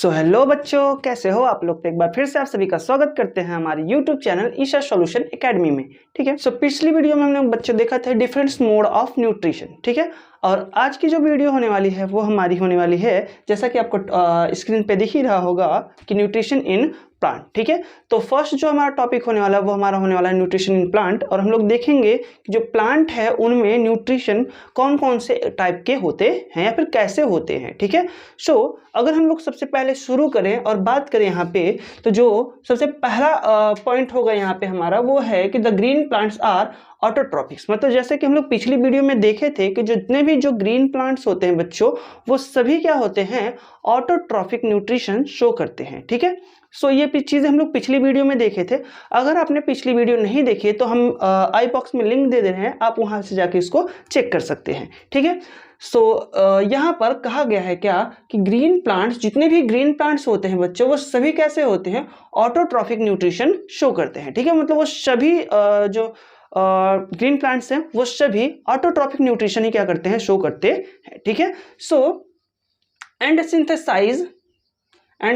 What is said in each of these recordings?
So hello बच्चों, कैसे हो आप लोग। तो एक बार फिर से आप सभी का स्वागत करते हैं हमारे YouTube channel Isha solution academy में। ठीक है। सो पिछली वीडियो में हमने बच्चों देखा था डिफरेंट मोड ऑफ न्यूट्रिशन। ठीक है। और आज की जो वीडियो होने वाली है वो हमारी होने वाली है, जैसा कि आपको स्क्रीन पे दिख ही रहा होगा, कि न्यूट्रिशन इन प्लांट। ठीक है। तो फर्स्ट जो हमारा टॉपिक होने वाला है वो हमारा होने वाला है न्यूट्रिशन इन प्लांट। और हम लोग देखेंगे कि जो प्लांट है उनमें न्यूट्रिशन कौन कौन से टाइप के होते हैं या फिर कैसे होते हैं। ठीक है। सो अगर हम लोग सबसे पहले शुरू करें और बात करें यहाँ पे, तो जो सबसे पहला पॉइंट होगा यहाँ पे हमारा वो है कि द ग्रीन प्लांट्स आर ऑटोट्रॉपिक्स। मतलब जैसे कि हम लोग पिछली वीडियो में देखे थे कि जितने भी जो ग्रीन प्लांट्स होते हैं बच्चों, वो सभी क्या होते हैं, ऑटोट्रॉफिक न्यूट्रिशन शो करते हैं। ठीक है। सो ये चीज़ें हम लोग पिछली वीडियो में देखे थे। अगर आपने पिछली वीडियो नहीं देखी तो हम आई बॉक्स में लिंक दे रहे हैं, आप वहां से जाके इसको चेक कर सकते हैं। ठीक है। सो यहाँ पर कहा गया है क्या कि ग्रीन प्लांट्स, जितने भी ग्रीन प्लांट्स होते हैं बच्चों, वो सभी कैसे होते हैं, ऑटोट्रॉफिक न्यूट्रिशन शो करते हैं। ठीक है। मतलब वो सभी जो ग्रीन प्लांट्स हैं वो सभी ऑटोट्रॉफिक न्यूट्रिशन ही क्या करते हैं, शो करते हैं। ठीक है। So and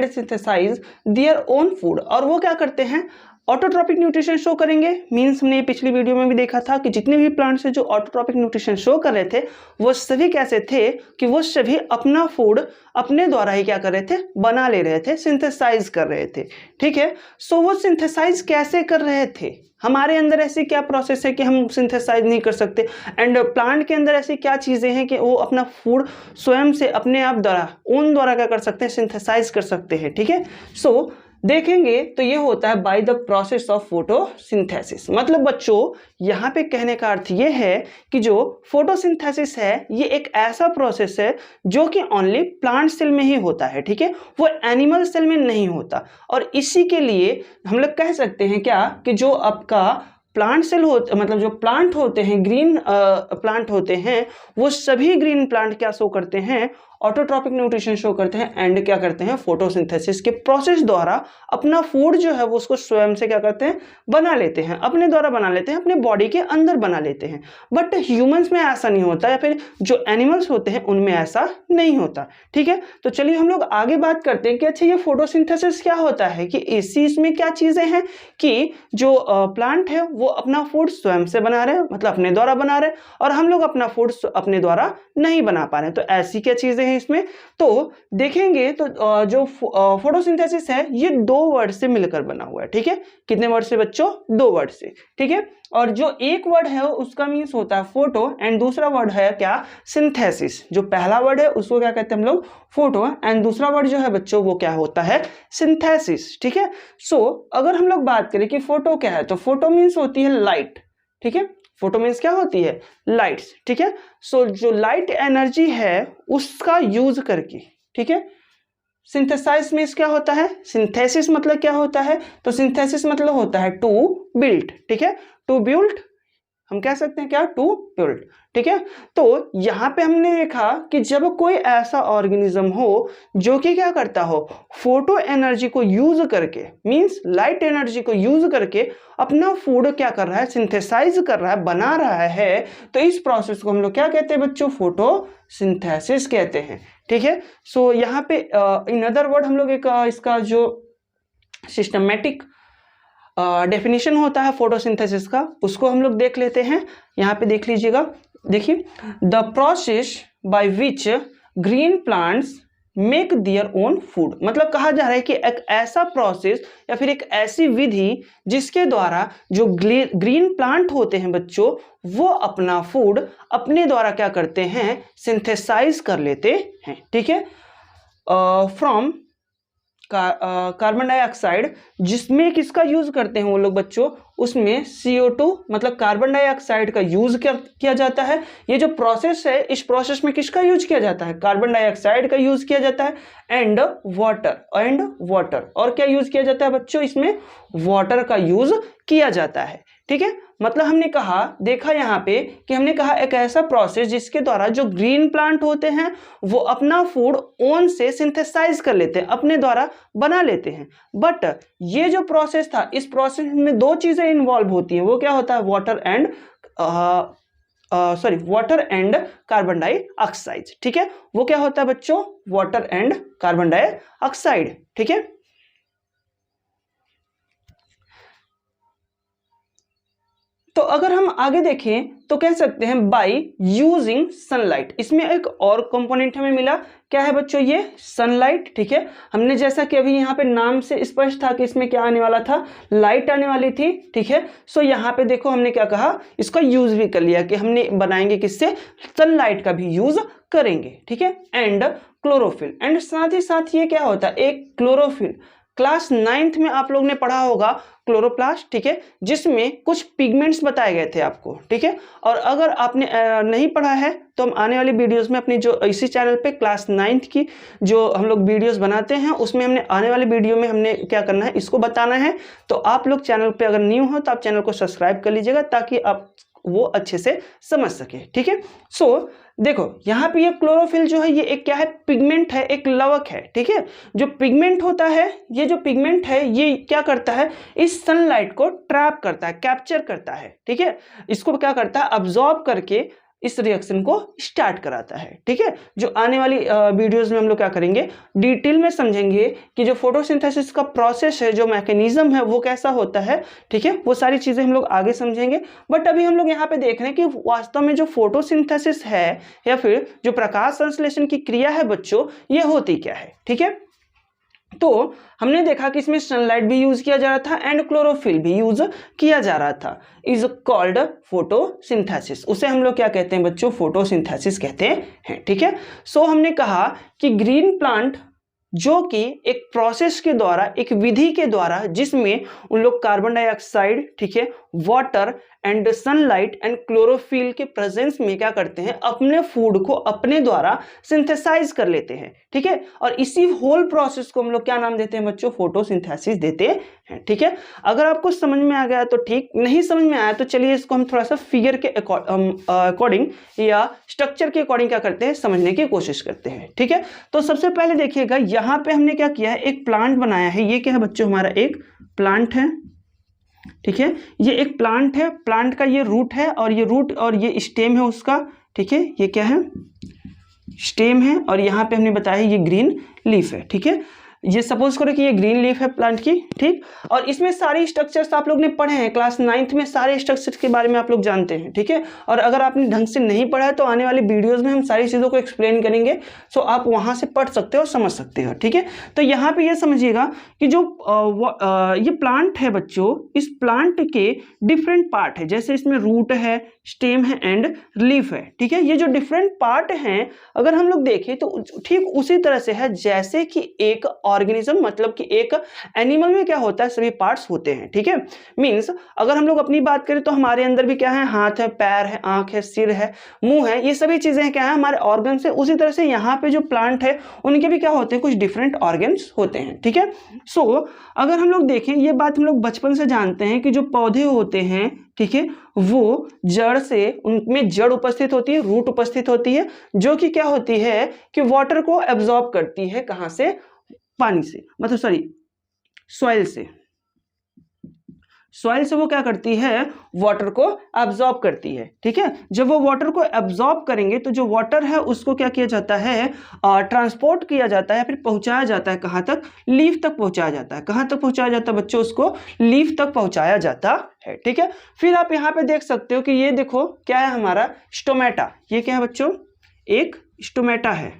synthesize their own food. और वो क्या करते हैं, ऑटोट्रॉपिक न्यूट्रिशन शो करेंगे। मींस हमने पिछली वीडियो में भी देखा था कि जितने भी प्लांट्स हैं जो ऑटोट्रॉपिक न्यूट्रिशन शो कर रहे थे, वो सभी कैसे थे कि वो सभी अपना फूड अपने द्वारा ही क्या कर रहे थे, बना ले रहे थे, सिंथेसाइज कर रहे थे। ठीक है। सो वो सिंथेसाइज कैसे कर रहे थे, हमारे अंदर ऐसी क्या प्रोसेस है कि हम सिंथेसाइज नहीं कर सकते, एंड प्लांट के अंदर ऐसी क्या चीज़ें हैं कि वो अपना फूड स्वयं से अपने आप द्वारा, ओन द्वारा क्या कर सकते हैं, सिंथेसाइज कर सकते हैं। ठीक है। सो देखेंगे तो ये होता है by the process of photosynthesis. मतलब बच्चों यहाँ पे कहने का अर्थ ये है कि जो फोटोसिंथेसिस है ये एक ऐसा प्रोसेस है जो कि ओनली प्लांट सेल में ही होता है। ठीक है। वो एनिमल सेल में नहीं होता। और इसी के लिए हम लोग कह सकते हैं क्या कि जो आपका प्लांट सेल मतलब जो प्लांट होते हैं, ग्रीन प्लांट होते हैं, वो सभी ग्रीन प्लांट क्या शो करते हैं, ऑटोट्रॉपिक न्यूट्रिशन शो करते हैं। एंड क्या करते हैं, फोटोसिंथेसिस के प्रोसेस द्वारा अपना फूड जो है वो उसको स्वयं से क्या करते हैं, बना लेते हैं, अपने द्वारा बना लेते हैं, अपने बॉडी के अंदर बना लेते हैं। बट ह्यूमंस में ऐसा नहीं होता, या फिर जो एनिमल्स होते हैं उनमें ऐसा नहीं होता। ठीक है। तो चलिए हम लोग आगे बात करते हैं कि अच्छा ये फोटोसिंथेसिस क्या होता है, कि इसमें क्या चीजें हैं कि जो प्लांट है वो अपना फूड स्वयं से बना रहे हैं, मतलब अपने द्वारा बना रहे हैं, और हम लोग अपना फूड अपने द्वारा नहीं बना पा रहे हैं। तो ऐसी क्या चीजें हैं इसमें, तो देखेंगे तो जो फोटोसिंथेसिस है ये दो वर्ड से मिलकर बना हुआ है। ठीक है। कितने वर्ड से बच्चों, दो वर्ड से। ठीक है। और जो एक वर्ड है उसका मीन्स होता है फोटो, एंड दूसरा वर्ड है क्या, सिंथेसिस। जो पहला वर्ड है उसको क्या कहते हैं हम लोग, फोटो, एंड दूसरा वर्ड जो है बच्चों वो क्या होता है, सिंथेसिस। ठीक है। सो अगर हम लोग बात करें कि फोटो क्या है, तो फोटो मीन्स होती है लाइट। ठीक है। फोटो मीन्स क्या होती है, लाइट्स। ठीक है। सो जो लाइट एनर्जी है उसका यूज करके, ठीक है, सिंथेसाइज मीन्स क्या होता है, सिंथेसिस मतलब क्या होता है, तो सिंथेसिस मतलब होता है टू बिल्ड। ठीक है। टू बिल्ड हम कह सकते हैं क्या, टू बिल्ड। ठीक है। तो यहाँ पे हमने देखा कि जब कोई ऐसा ऑर्गेनिज्म हो जो कि क्या करता हो, फोटो एनर्जी को यूज करके, मींस लाइट एनर्जी को यूज करके अपना फूड क्या कर रहा है, सिंथेसाइज कर रहा है, बना रहा है, तो इस प्रोसेस को हम लोग क्या कहते हैं बच्चों, फोटोसिंथेसिस कहते हैं। ठीक है। सो यहाँ पे इन अदर वर्ड हम लोग एक इसका जो सिस्टमेटिक डेफिनेशन होता है फोटोसिंथेसिस का, उसको हम लोग देख लेते हैं। यहाँ पे देख लीजिएगा, देखिए, the process by which green plants make their own food. मतलब कहा जा रहा है कि एक ऐसा प्रोसेस या फिर एक ऐसी विधि जिसके द्वारा जो ग्रीन प्लांट होते हैं बच्चों, वो अपना फूड अपने द्वारा क्या करते हैं, सिंथेसाइज कर लेते हैं। ठीक है। फ्रॉम कार्बन डाइऑक्साइड, जिसमें किसका यूज करते हैं वो लोग बच्चों, उसमें CO2 मतलब कार्बन डाइऑक्साइड का यूज किया जाता है। ये जो प्रोसेस है, इस प्रोसेस में किसका यूज किया जाता है, कार्बन डाइऑक्साइड का यूज किया जाता है, एंड वाटर। और क्या यूज किया जाता है बच्चों, इसमें वाटर का यूज किया जाता है। ठीक है। मतलब हमने कहा, देखा यहाँ पे कि हमने कहा एक ऐसा प्रोसेस जिसके द्वारा जो ग्रीन प्लांट होते हैं वो अपना फूड ओन से सिंथेसाइज कर लेते हैं, अपने द्वारा बना लेते हैं। बट ये जो प्रोसेस था, इस प्रोसेस में दो चीजें इन्वॉल्व होती हैं। वो क्या होता है, water and water and carbon dioxide. ठीक है, वो क्या होता है बच्चों, वाटर एंड कार्बन डाइऑक्साइड। ठीक है, तो अगर हम आगे देखें तो कह सकते हैं बाय यूजिंग सनलाइट। इसमें एक और कंपोनेंट हमें मिला, क्या है बच्चों, ये सनलाइट। ठीक है, हमने जैसा कि अभी यहाँ पे नाम से स्पष्ट था कि इसमें क्या आने वाला था, लाइट आने वाली थी। ठीक है, सो यहाँ पे देखो हमने क्या कहा, इसका यूज भी कर लिया कि हमने बनाएंगे किससे, सनलाइट का भी यूज करेंगे। ठीक है, एंड क्लोरोफिल, एंड साथ ही साथ ये क्या होता है, एक क्लोरोफिल। क्लास 9th में आप लोग ने पढ़ा होगा क्लोरोप्लास्ट। ठीक है, जिसमें कुछ पिगमेंट्स बताए गए थे आपको। ठीक है, और अगर आपने नहीं पढ़ा है तो हम आने वाली वीडियोस में अपनी जो इसी चैनल पे क्लास 9th की जो हम लोग वीडियोस बनाते हैं उसमें हमने आने वाले वीडियो में हमने क्या करना है, इसको बताना है। तो आप लोग चैनल पे अगर न्यू हो तो आप चैनल को सब्सक्राइब कर लीजिएगा ताकि आप वो अच्छे से समझ सके। ठीक है, सो देखो यहाँ पे ये क्लोरोफिल जो है ये एक क्या है, पिगमेंट है, एक लवक है। ठीक है, जो पिगमेंट होता है, ये जो पिगमेंट है ये क्या करता है, इस सनलाइट को ट्रैप करता है, कैप्चर करता है। ठीक है, इसको क्या करता है, अब्सॉर्ब करके इस रिएक्शन को स्टार्ट कराता है। ठीक है, जो आने वाली वीडियोस में हम लोग क्या करेंगे, डिटेल में समझेंगे कि जो फोटोसिंथेसिस का प्रोसेस है, जो मैकेनिज्म है वो कैसा होता है। ठीक है, वो सारी चीजें हम लोग आगे समझेंगे। बट अभी हम लोग यहाँ पे देख रहे हैं कि वास्तव में जो फोटोसिंथेसिस है या फिर जो प्रकाश संश्लेषण की क्रिया है बच्चों, ये होती क्या है। ठीक है, तो हमने देखा कि इसमें सनलाइट भी यूज किया जा रहा था एंड क्लोरोफिल भी यूज किया जा रहा था, इज कॉल्ड फोटोसिंथेसिस। उसे हम लोग क्या कहते हैं बच्चों, फोटोसिंथेसिस कहते हैं। ठीक है, सो हमने कहा कि ग्रीन प्लांट जो कि एक प्रोसेस के द्वारा, एक विधि के द्वारा, जिसमें उन लोग कार्बन डाइऑक्साइड, ठीक है, water and sunlight and chlorophyll के प्रेजेंस में क्या करते हैं, अपने फूड को अपने द्वारा सिंथेसाइज कर लेते हैं। ठीक है, और इसी होल प्रोसेस को हम लोग क्या नाम देते हैं बच्चों, फोटोसिंथेसिस देते हैं। ठीक है, अगर आपको समझ में आ गया तो ठीक, नहीं समझ में आया तो चलिए इसको हम थोड़ा सा फिगर के अकॉर्डिंग या स्ट्रक्चर के अकॉर्डिंग क्या करते हैं, समझने की कोशिश करते हैं। ठीक है, तो सबसे पहले देखिएगा यहाँ पे हमने क्या किया है, एक प्लांट बनाया है। ये क्या है बच्चों, हमारा एक प्लांट है। ठीक है, ये एक प्लांट है, प्लांट का ये रूट है और ये रूट और ये स्टेम है उसका। ठीक है, ये क्या है, स्टेम है, और यहाँ पे हमने बताया ये ग्रीन लीफ है। ठीक है, ये सपोज करो कि ये ग्रीन लीफ है प्लांट की। ठीक, और इसमें सारे स्ट्रक्चर्स आप लोग ने पढ़े हैं क्लास 9th में, सारे स्ट्रक्चर्स के बारे में आप लोग जानते हैं। ठीक है, और अगर आपने ढंग से नहीं पढ़ा है तो आने वाली वीडियोस में हम सारी चीज़ों को एक्सप्लेन करेंगे, सो आप वहाँ से पढ़ सकते हो, समझ सकते हो। ठीक है, तो यहाँ पे ये समझिएगा कि जो ये प्लांट है बच्चों, इस प्लांट के डिफरेंट पार्ट है, जैसे इसमें रूट है, स्टेम है एंड लीफ है। ठीक है, ये जो डिफरेंट पार्ट हैं अगर हम लोग देखें तो ठीक उसी तरह से है जैसे कि एक ऑर्गेनिज्म, मतलब कि एक एनिमल में क्या होता है, सभी पार्ट्स होते हैं। ठीक है, मींस अगर हम लोग अपनी बात करें तो हमारे अंदर भी क्या है, हाथ है, पैर है, आंख है, सिर है, मुंह है, ये सभी चीजें क्या है, हमारे ऑर्गन्स है। उसी तरह से यहाँ पे जो प्लांट है उनके भी क्या होते हैं, कुछ डिफरेंट ऑर्गन्स होते हैं। ठीक है, सो अगर हम लोग देखें, ये बात हम लोग बचपन से जानते हैं कि जो पौधे होते हैं, ठीक है, वो जड़ से, उनमें जड़ उपस्थित होती है, रूट उपस्थित होती है, जो कि क्या होती है कि वाटर को एब्जॉर्ब करती है, कहां से, पानी से, मतलब सॉरी सॉइल से। सॉइल से वो क्या करती है, वाटर को एब्जॉर्ब करती है। ठीक है, जब वो वाटर को एब्जॉर्ब करेंगे तो जो वाटर है उसको क्या किया जाता है, ट्रांसपोर्ट किया जाता है, फिर पहुंचाया जाता है कहां तक, लीफ तक पहुंचाया जाता है। कहां तक पहुंचाया जाता है बच्चों, उसको लीफ तक पहुंचाया जाता है। ठीक है, फिर आप यहां पे देख सकते हो कि ये देखो क्या है, हमारा स्टोमेटा। ये क्या है बच्चों, एक स्टोमेटा है,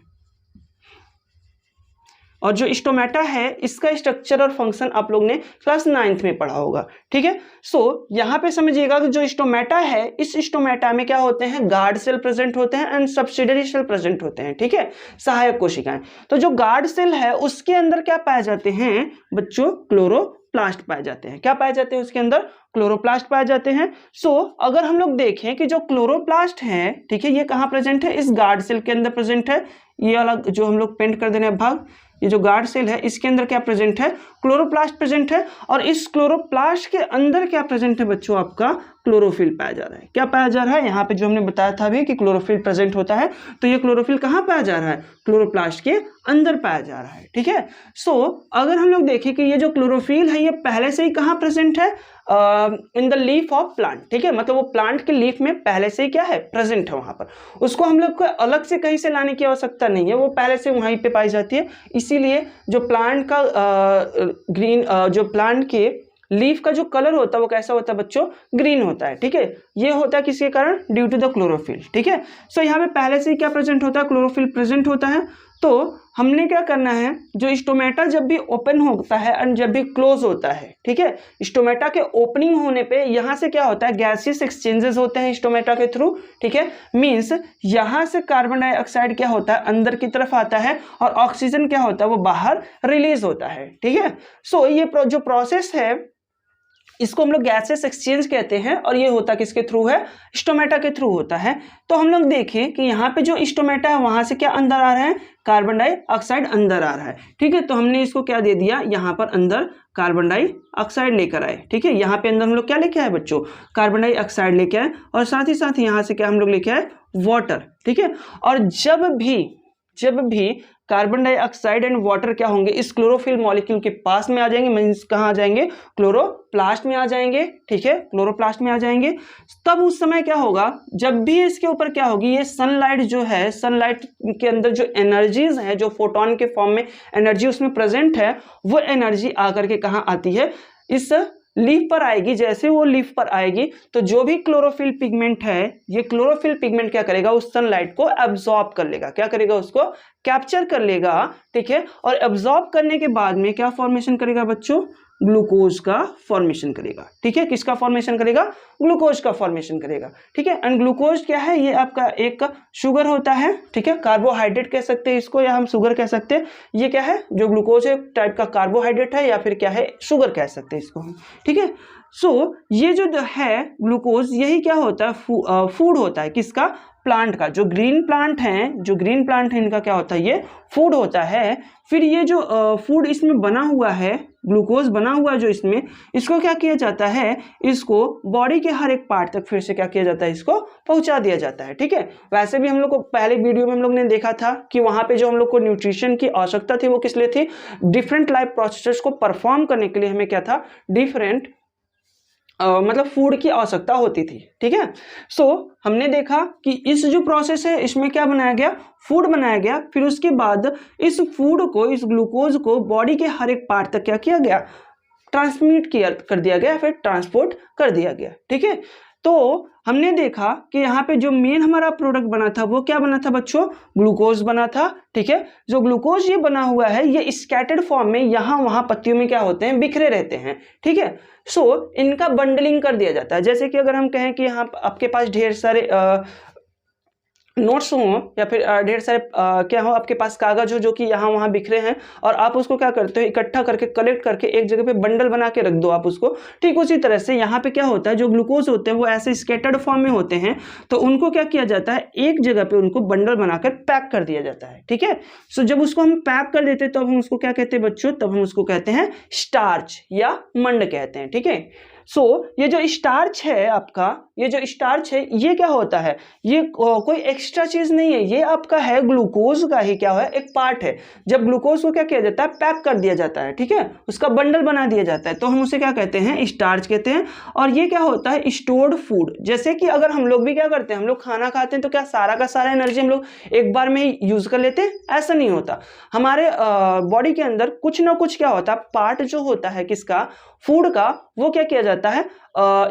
और जो स्टोमेटा है इसका स्ट्रक्चर और फंक्शन आप लोग ने क्लास 9th में पढ़ा होगा। ठीक है, सो यहाँ पे समझिएगा कि जो स्टोमेटा है, इस स्टोमेटा में क्या होते हैं, गार्ड सेल प्रेजेंट होते हैं एंड सब्सिडरी सेल प्रेजेंट होते हैं। ठीक है, सहायक कोशिकाएं। तो जो गार्ड सेल है उसके अंदर क्या पाए जाते हैं बच्चों, क्लोरोप्लास्ट पाए जाते हैं। क्या पाए जाते हैं उसके अंदर, क्लोरोप्लास्ट पाए जाते हैं। सो अगर हम लोग देखें कि जो क्लोरोप्लास्ट है, ठीक है, ये कहाँ प्रेजेंट है, इस गार्ड सेल के अंदर प्रेजेंट है। ये वाला जो हम लोग पेंट कर देने भाग, ये जो गार्ड सेल है इसके अंदर क्या प्रेजेंट है, क्लोरोप्लास्ट प्रेजेंट है। और इस क्लोरोप्लास्ट के अंदर क्या प्रेजेंट है बच्चों, आपका क्लोरोफिल पाया जा रहा है। क्या पाया जा रहा है? यहाँ पे जो हमने बताया था अभी कि क्लोरोफिल प्रेजेंट होता है, तो ये क्लोरोफिल कहाँ पाया जा रहा है? क्लोरोप्लास्ट के अंदर पाया जा रहा है। ठीक है, सो अगर हम लोग देखें कि ये जो क्लोरोफिल है ये पहले से ही कहाँ प्रेजेंट है? In the leaf of plant. ठीक है, मतलब वो प्लांट के लीफ में पहले से ही क्या है? प्रेजेंट है वहां पर। उसको हम लोग को अलग से कहीं से लाने की आवश्यकता नहीं है, वो पहले से वहीं पे पाई जाती है। इसीलिए जो प्लांट का ग्रीन जो प्लांट के लीफ का जो कलर होता है वो कैसा होता है बच्चों? ग्रीन होता है। ठीक है, ये होता है किसके कारण? Due to the chlorophyll. ठीक है, सो यहाँ पे पहले से ही क्या प्रेजेंट होता है? क्लोरोफिल प्रेजेंट होता है। तो हमने क्या करना है, जो स्टोमेटा जब भी ओपन होता है एंड जब भी क्लोज होता है, ठीक है, स्टोमेटा के ओपनिंग होने पे यहाँ से क्या होता है? गैसियस एक्सचेंजेस होते हैं स्टोमेटा के थ्रू। ठीक है, मीन्स यहाँ से कार्बन डाइऑक्साइड क्या होता है? अंदर की तरफ आता है और ऑक्सीजन क्या होता है? वो बाहर रिलीज होता है। ठीक है, सो ये जो प्रोसेस है इसको हम लोग गैसेस एक्सचेंज कहते हैं और ये होता किसके थ्रू है? स्टोमेटा के थ्रू होता है। तो हम लोग देखें कि यहाँ पे जो स्टोमेटा है वहां से क्या अंदर आ रहा है? कार्बन डाइऑक्साइड अंदर आ रहा है। ठीक है, तो हमने इसको क्या दे दिया? यहाँ पर अंदर कार्बन डाइऑक्साइड लेकर आए। ठीक है, यहाँ पे अंदर हम लोग क्या लेके आए बच्चों? कार्बन डाइऑक्साइड लेके आए और साथ ही साथ यहाँ से क्या हम लोग लेके आए? वाटर। ठीक है, और जब भी कार्बन डाइऑक्साइड एंड वाटर क्या होंगे? इस क्लोरोफिल मॉलिक्यूल के पास में आ जाएंगे, मींस कहाँ आ जाएंगे? क्लोरोप्लास्ट में आ जाएंगे। ठीक है, क्लोरोप्लास्ट में आ जाएंगे। तब उस समय क्या होगा? जब भी इसके ऊपर क्या होगी? ये सनलाइट जो है, सनलाइट के अंदर जो एनर्जीज है, जो फोटोन के फॉर्म में एनर्जी उसमें प्रेजेंट है, वो एनर्जी आकर के कहाँ आती है? इस लीफ पर आएगी। जैसे वो लीफ पर आएगी तो जो भी क्लोरोफिल पिगमेंट है, ये क्लोरोफिल पिगमेंट क्या करेगा? उस सनलाइट को एब्जॉर्ब कर लेगा। क्या करेगा? उसको कैप्चर कर लेगा। ठीक है, और एब्जॉर्ब करने के बाद में क्या फॉर्मेशन करेगा बच्चों? ग्लूकोज का फॉर्मेशन करेगा। ठीक है, किसका फॉर्मेशन करेगा? ग्लूकोज का फॉर्मेशन करेगा। ठीक है, एंड ग्लूकोज क्या है? ये आपका एक शुगर होता है। ठीक है, कार्बोहाइड्रेट कह सकते हैं इसको या हम शुगर कह सकते हैं। ये क्या है? जो ग्लूकोज है टाइप का कार्बोहाइड्रेट है या फिर क्या है? शुगर कह सकते हैं इसको हम। ठीक है, सो ये जो है ग्लूकोज, यही क्या होता है? फूड होता है। किसका? प्लांट का। जो ग्रीन प्लांट है इनका क्या होता है? ये फूड होता है। फिर ये जो फूड इसमें बना हुआ है, ग्लूकोज बना हुआ है जो इसमें, इसको क्या किया जाता है? इसको बॉडी के हर एक पार्ट तक फिर से क्या किया जाता है? इसको पहुंचा दिया जाता है। ठीक है, वैसे भी हम लोग को पहले वीडियो में हम लोग ने देखा था कि वहां पे जो हम लोग को न्यूट्रिशन की आवश्यकता थी वो किस लिए थी? डिफरेंट लाइफ प्रोसेसेस को परफॉर्म करने के लिए हमें क्या था? डिफरेंट मतलब फूड की आवश्यकता होती थी। ठीक है, सो हमने देखा कि इस जो प्रोसेस है इसमें क्या बनाया गया? फूड बनाया गया। फिर उसके बाद इस फूड को, इस ग्लूकोज को बॉडी के हर एक पार्ट तक क्या किया गया? ट्रांसमिट कर दिया गया, फिर ट्रांसपोर्ट कर दिया गया। ठीक है, तो हमने देखा कि यहाँ पे जो मेन हमारा प्रोडक्ट बना था वो क्या बना था बच्चों? ग्लूकोज बना था। ठीक है, जो ग्लूकोज ये बना हुआ है ये स्कैटर्ड फॉर्म में यहाँ वहाँ पत्तियों में क्या होते हैं? बिखरे रहते हैं। ठीक है, सो इनका बंडलिंग कर दिया जाता है। जैसे कि अगर हम कहें कि यहाँ आपके पास ढेर सारे नोट्स हो या फिर ढेर सारे क्या हो आपके पास कागज हो जो कि यहाँ वहाँ बिखरे हैं और आप उसको क्या करते हो? इकट्ठा करके कलेक्ट करके एक जगह पे बंडल बना के रख दो आप उसको। ठीक उसी तरह से यहाँ पे क्या होता है? जो ग्लूकोज होते हैं वो ऐसे स्कैटर्ड फॉर्म में होते हैं, तो उनको क्या किया जाता है? एक जगह पे उनको बंडल बनाकर पैक कर दिया जाता है। ठीक है, सो जब उसको हम पैक कर देते हैं तब हम उसको क्या कहते हैं बच्चों? तब हम उसको कहते हैं स्टार्च या मंड कहते हैं। ठीक है, सो ये जो स्टार्च है आपका, ये जो स्टार्च है ये क्या होता है? ये कोई एक्स्ट्रा चीज नहीं है, ये आपका है ग्लूकोज का ही क्या है? एक पार्ट है। जब ग्लूकोज को क्या किया जाता है? पैक कर दिया जाता है। ठीक है, उसका बंडल बना दिया जाता है, तो हम उसे क्या कहते हैं? स्टार्च कहते हैं। और ये क्या होता है? Stored food. जैसे कि अगर हम लोग भी क्या करते हैं? हम लोग खाना खाते हैं तो क्या सारा का सारा एनर्जी हम लोग एक बार में ही यूज कर लेते हैं? ऐसा नहीं होता। हमारे बॉडी के अंदर कुछ ना कुछ क्या होता है? पार्ट जो होता है किसका? फूड का, वो क्या किया जाता है?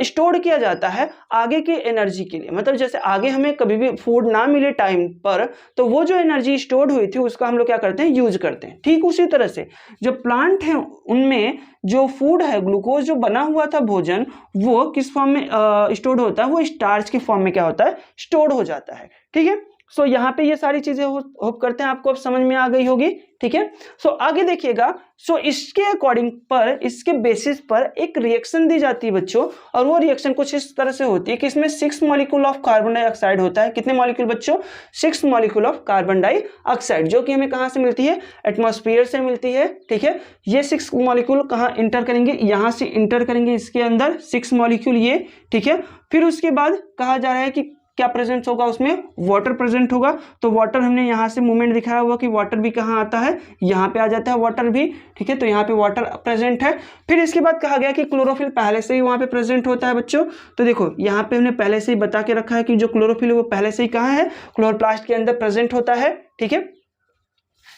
स्टोर किया जाता है आगे के एनर्जी के लिए। मतलब जैसे आगे हमें कभी भी फूड ना मिले टाइम पर, तो वो जो एनर्जी स्टोर्ड हुई थी उसका हम लोग क्या करते हैं? यूज करते हैं। ठीक उसी तरह से जो प्लांट है उनमें जो फूड है, ग्लूकोज जो बना हुआ था भोजन, वो किस फॉर्म में स्टोर्ड होता है? वो स्टार्च के फॉर्म में क्या होता है? स्टोर्ड हो जाता है। ठीक है, सो यहाँ पे ये सारी चीजें होप करते हैं आपको अब समझ में आ गई होगी, ठीक है। सो आगे देखिएगा, सो इसके अकॉर्डिंग पर, इसके बेसिस पर एक रिएक्शन दी जाती है बच्चों, और वो रिएक्शन कुछ इस तरह से होती है कि इसमें 6 मॉलिक्यूल ऑफ कार्बन डाइऑक्साइड होता है। कितने मॉलिक्यूल बच्चों? 6 मॉलिक्यूल ऑफ कार्बन डाइऑक्साइड, जो कि हमें कहाँ से मिलती है? एटमॉस्फेयर से मिलती है, ठीक है। ये 6 मॉलिक्यूल कहाँ इंटर करेंगे? यहाँ से इंटर करेंगे इसके अंदर 6 मॉलिक्यूल ये, ठीक है। फिर उसके बाद कहा जा रहा है कि क्या प्रेजेंट होगा उसमें? वाटर प्रेजेंट होगा। तो वाटर हमने यहाँ से मूवमेंट दिखाया हुआ कि वाटर भी कहाँ आता है? यहाँ पे आ जाता है वाटर भी, ठीक है। तो यहाँ पे वाटर प्रेजेंट है। फिर इसके बाद कहा गया कि क्लोरोफिल पहले से ही वहाँ पे प्रेजेंट होता है बच्चों। तो देखो यहाँ पे हमने पहले से ही बता के रखा है कि जो क्लोरोफिल है वो पहले से ही कहाँ है? क्लोरोप्लास्ट के अंदर प्रेजेंट होता है, ठीक है।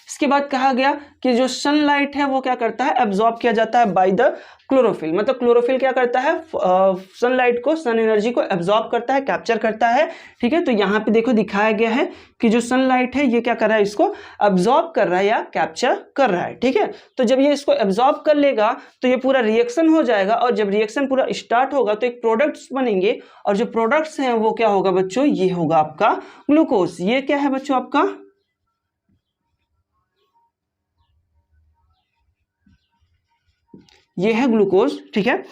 इसके बाद कहा गया कि जो सनलाइट है वो क्या करता है? एब्जॉर्ब किया जाता है बाय द क्लोरोफिल। मतलब क्लोरोफिल क्या करता है? सनलाइट को, सन एनर्जी को एब्जॉर्ब करता है, कैप्चर करता है, ठीक है। तो यहाँ पे देखो दिखाया गया है कि जो सनलाइट है ये क्या कर रहा है? इसको एब्जॉर्ब कर रहा है या कैप्चर कर रहा है, ठीक है। तो जब ये इसको एब्जॉर्ब कर लेगा तो ये पूरा रिएक्शन हो जाएगा, और जब रिएक्शन पूरा स्टार्ट होगा तो एक प्रोडक्ट्स बनेंगे, और जो प्रोडक्ट्स हैं वो क्या होगा बच्चों? ये होगा आपका ग्लूकोज। ये क्या है बच्चों? आपका ये है ग्लूकोज, ठीक है।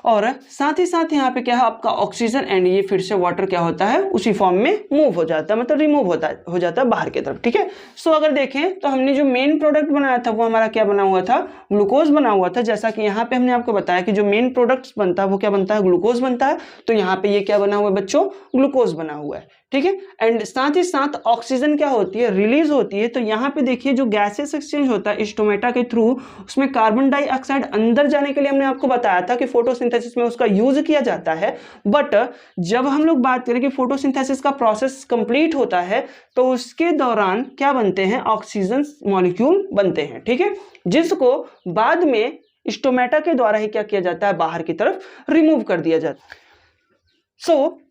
और साथ ही साथ यहाँ पे क्या है? आपका ऑक्सीजन, एंड ये फिर से वाटर क्या होता है? उसी फॉर्म में मूव हो जाता है, मतलब रिमूव हो जाता है बाहर की तरफ, ठीक है। सो अगर देखें तो हमने जो मेन प्रोडक्ट बनाया था वो हमारा क्या बना हुआ था? ग्लूकोज बना हुआ था। जैसा कि यहाँ पे हमने आपको बताया कि जो मेन प्रोडक्ट बनता है वो क्या बनता है? ग्लूकोज बनता है। तो यहाँ पे ये क्या बना हुआ है बच्चों? ग्लूकोज बना हुआ है, ठीक है। एंड साथ ही साथ ऑक्सीजन क्या होती है? रिलीज होती है। तो यहाँ पे देखिए जो गैसेस एक्सचेंज होता है स्टोमेटा के थ्रू, उसमें कार्बन डाइऑक्साइड अंदर जाने के लिए हमने आपको बताया था कि फोटोसिंथेसिस में उसका यूज किया जाता है। बट जब हम लोग बात करें कि फोटोसिंथेसिस का प्रोसेस कंप्लीट होता है तो उसके दौरान क्या बनते हैं? ऑक्सीजन मॉलिक्यूल बनते हैं, ठीक है, जिसको बाद में स्टोमेटा के द्वारा ही क्या किया जाता है? बाहर की तरफ रिमूव कर दिया जाता है।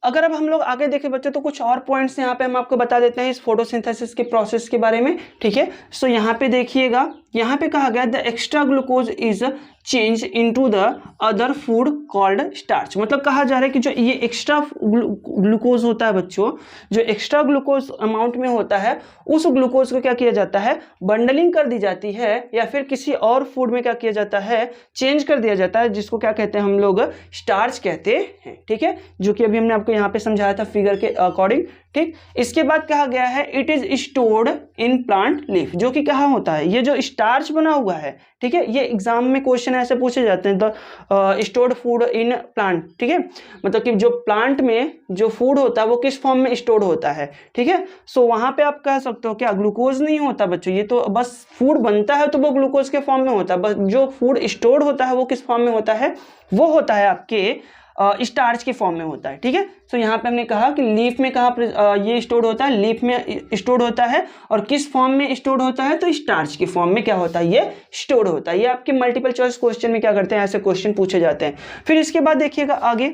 अगर अब हम लोग आगे देखें बच्चों तो कुछ और पॉइंट्स यहाँ पे हम आपको बता देते हैं इस फोटोसिंथेसिस के प्रोसेस के बारे में, ठीक है। यहाँ पे देखिएगा, यहाँ पे कहा गया the extra glucose is change into the other food called starch. मतलब कहा जा रहा है कि जो ये एक्स्ट्रा ग्लूकोज होता है बच्चों, जो एक्स्ट्रा ग्लूकोज अमाउंट में होता है, उस ग्लूकोज को क्या किया जाता है? बंडलिंग कर दी जाती है, या फिर किसी और फूड में क्या किया जाता है? चेंज कर दिया जाता है, जिसको क्या कहते हैं हम लोग? स्टार्च कहते हैं, ठीक है, जो कि अभी हमने आपको यहाँ पे समझाया था फिगर के अकॉर्डिंग, ठीक। इसके बाद कहा गया है it is stored in plant leaf, जो कि कहाँ होता है? ये जो स्टार्च बना हुआ है, ठीक है, ये एग्जाम में क्वेश्चन ऐसे पूछे जाते हैं, the stored food in plant, ठीक है, मतलब कि जो प्लांट में जो फूड होता है वो किस फॉर्म में स्टोर्ड होता है, ठीक है। सो वहां पे आप कह सकते हो क्या? ग्लूकोज नहीं होता बच्चों, ये तो बस फूड बनता है तो वो ग्लूकोज के फॉर्म में होता है, बस जो फूड स्टोर्ड होता है वो किस फॉर्म में होता है? वो होता है आपके स्टार्च के फॉर्म में होता है, ठीक है। सो यहाँ पे हमने कहा कि लीफ में कहाँ ये स्टोर्ड होता है? लीफ में स्टोर्ड होता है, और किस फॉर्म में स्टोर्ड होता है? तो स्टार्च के फॉर्म में क्या होता है? ये स्टोर्ड होता है। ये आपके मल्टीपल चॉइस क्वेश्चन में क्या करते हैं? ऐसे क्वेश्चन पूछे जाते हैं। फिर इसके बाद देखिएगा आगे,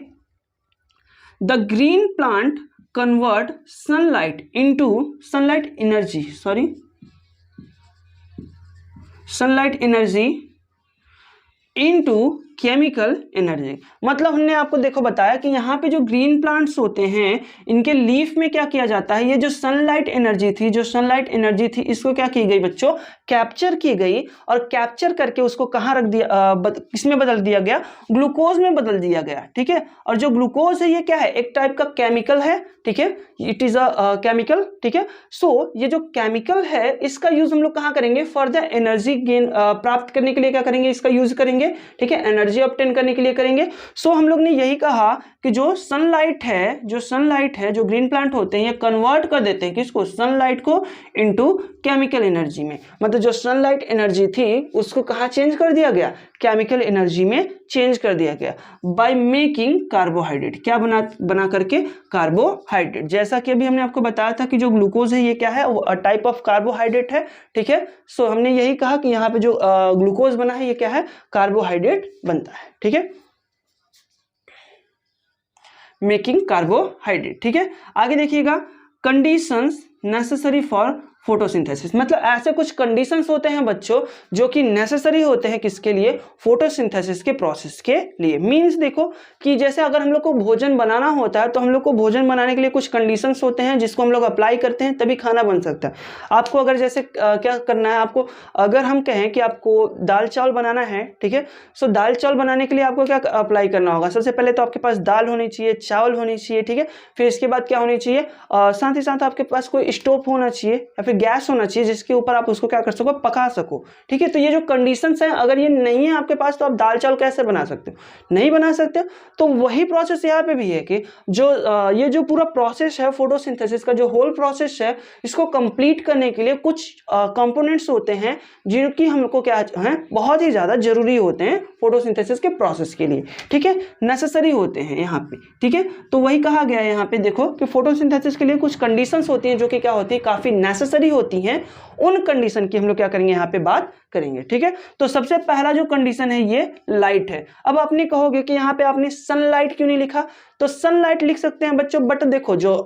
the green plant convert sunlight into sunlight energy into chemical energy. मतलब हमने आपको देखो बताया कि यहाँ पे जो ग्रीन प्लांट्स होते हैं इनके लीफ में क्या किया जाता है? ये जो सनलाइट एनर्जी थी इसको क्या की गई बच्चों? कैप्चर की गई, और कैप्चर करके उसको कहाँ रख दिया? किसमें बदल दिया गया? ग्लूकोज में बदल दिया गया, ठीक है। और जो ग्लूकोज है ये क्या है? एक टाइप का केमिकल है, ठीक है, इट इज अ केमिकल, ठीक है। सो ये जो केमिकल है इसका यूज हम लोग कहाँ करेंगे? फॉर द एनर्जी गेन प्राप्त करने के लिए क्या करेंगे? इसका यूज करेंगे, ठीक है, एनर्जी ऑब्टेन करने के लिए करेंगे। सो हम लोग ने यही कहा कि जो सनलाइट है, जो ग्रीन प्लांट होते हैं ये कन्वर्ट कर देते हैं किसको? सनलाइट को इनटू केमिकल एनर्जी में। मतलब जो सनलाइट एनर्जी थी उसको कहाँ चेंज कर दिया गया? केमिकल एनर्जी में चेंज कर दिया गया बाय मेकिंग कार्बोहाइड्रेट। क्या बना करके? कार्बोहाइड्रेट। जैसा कि अभी हमने आपको बताया था कि जो ग्लूकोज है ये क्या है? वो टाइप ऑफ कार्बोहाइड्रेट है, ठीक है। सो हमने यही कहा कि यहाँ पे जो ग्लूकोज बना है ये क्या है? कार्बोहाइड्रेट बनता है, ठीक है, मेकिंग कार्बोहाइड्रेट, ठीक है। आगे देखिएगा, कंडीशंस नेसेसरी फॉर फोटोसिंथेसिस। मतलब ऐसे कुछ कंडीशंस होते हैं बच्चों जो कि नेसेसरी होते हैं किसके लिए, फोटोसिंथेसिस के प्रोसेस के लिए। मींस देखो कि जैसे अगर हम लोग को भोजन बनाना होता है तो हम लोग को भोजन बनाने के लिए कुछ कंडीशंस होते हैं जिसको हम लोग अप्लाई करते हैं तभी खाना बन सकता है। आपको अगर जैसे क्या करना है, आपको अगर हम कहें कि आपको दाल चावल बनाना है, ठीक है, सो दाल चावल बनाने के लिए आपको क्या अप्लाई करना होगा, सबसे पहले तो आपके पास दाल होनी चाहिए, चावल होनी चाहिए, ठीक है, फिर इसके बाद क्या होनी चाहिए, साथ ही साथ आपके पास कोई स्टोव होना चाहिए या फिर गैस होना चाहिए जिसके ऊपर आप उसको क्या कर सको, पका सको, ठीक है। तो ये जो कंडीशंस हैं अगर ये नहीं है आपके पास तो आप दाल चावल कैसे बना सकते हो, नहीं बना सकते। तो वही प्रोसेस यहाँ पे भी है कि जो ये जो पूरा प्रोसेस है फोटोसिंथेसिस का, जो होल प्रोसेस है, इसको कंप्लीट करने के लिए कुछ कंपोनेंट्स होते हैं जिनकी हमको क्या है, बहुत ही ज्यादा जरूरी होते हैं फोटोसिंथेसिस के प्रोसेस के लिए, ठीक है, नेसेसरी होते हैं यहाँ पे, ठीक है। तो वही कहा गया है यहाँ पे देखो कि फोटोसिंथेसिस के लिए कुछ कंडीशंस होती हैं जो कि क्या होती है, काफी नेसेसरी होती हैं। उन कंडीशन की हम लोग क्या करेंगे, यहाँ पे बात करेंगे, ठीक है। तो सबसे पहला जो कंडीशन है ये लाइट है। अब आपने कहोगे कि यहाँ पे आपने सनलाइट क्यों नहीं लिखा, तो सनलाइट लिख सकते हैं बच्चों, बट देखो जो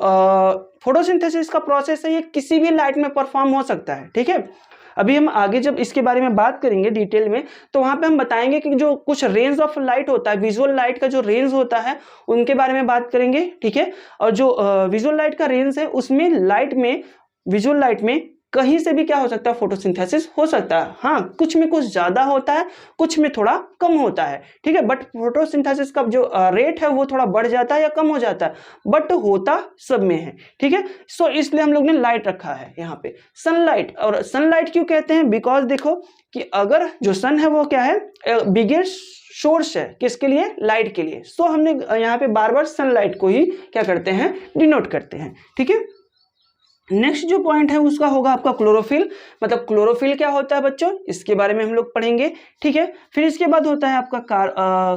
फोटोसिंथेसिस का प्रोसेस है ये किसी भी लाइट में परफॉर्म हो सकता है, ठीक है। अभी हम आगे जब इसके बारे में बात करेंगे डिटेल में तो वहां पे हम बताएंगे कि जो कुछ रेंज ऑफ लाइट होता है, विजुअल लाइट का जो रेंज होता है उनके बारे में बात करेंगे, ठीक है। और जो विजुअल लाइट का रेंज है उसमें विजुअल लाइट में कहीं से भी क्या हो सकता है, फोटोसिंथेसिस हो सकता है। हाँ, कुछ में कुछ ज्यादा होता है, कुछ में थोड़ा कम होता है, ठीक है। बट फोटोसिंथेसिस का जो रेट है वो थोड़ा बढ़ जाता है या कम हो जाता है, बट होता सब में है, ठीक है। सो इसलिए हम लोग ने लाइट रखा है यहाँ पे सनलाइट। और सनलाइट क्यों कहते हैं, बिकॉज देखो कि अगर जो सन है वो क्या है, बिगेस्ट सोर्स है किसके लिए, लाइट के लिए। सो हमने यहाँ पे बार बार सनलाइट को ही क्या करते हैं, डिनोट करते हैं, ठीक है। नेक्स्ट जो पॉइंट है उसका होगा आपका क्लोरोफिल। मतलब क्लोरोफिल क्या होता है बच्चों, इसके बारे में हम लोग पढ़ेंगे, ठीक है। फिर इसके बाद होता है आपका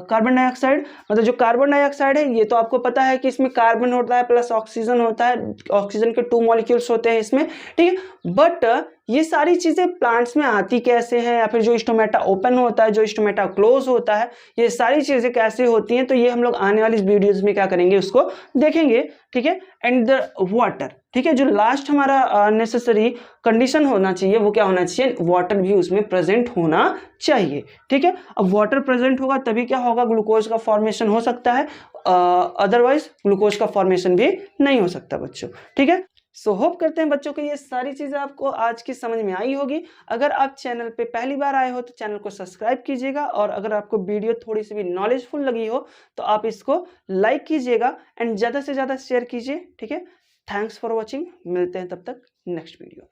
कार्बन डाइऑक्साइड। मतलब जो कार्बन डाइऑक्साइड है ये तो आपको पता है कि इसमें कार्बन होता है प्लस ऑक्सीजन होता है, ऑक्सीजन के 2 मॉलिक्यूल्स होते हैं इसमें, ठीक है। बट ये सारी चीजें प्लांट्स में आती कैसे हैं, या फिर जो स्टोमेटा ओपन होता है, जो स्टोमेटा क्लोज होता है, ये सारी चीजें कैसे होती हैं, तो ये हम लोग आने वाली वीडियोस में क्या करेंगे, उसको देखेंगे, ठीक है। एंड द वाटर, ठीक है, जो लास्ट हमारा नेसेसरी कंडीशन होना चाहिए वो क्या होना चाहिए, वाटर भी उसमें प्रेजेंट होना चाहिए, ठीक है। अब वाटर प्रेजेंट होगा तभी क्या होगा, ग्लूकोज का फॉर्मेशन हो सकता है, अदरवाइज ग्लूकोज का फॉर्मेशन भी नहीं हो सकता बच्चों, ठीक है। सो होप करते हैं बच्चों को ये सारी चीजें आपको आज की समझ में आई होगी। अगर आप चैनल पे पहली बार आए हो तो चैनल को सब्सक्राइब कीजिएगा, और अगर आपको वीडियो थोड़ी सी भी नॉलेजफुल लगी हो तो आप इसको लाइक कीजिएगा एंड ज़्यादा से ज़्यादा शेयर कीजिए, ठीक है। थैंक्स फॉर वॉचिंग, मिलते हैं तब तक नेक्स्ट वीडियो।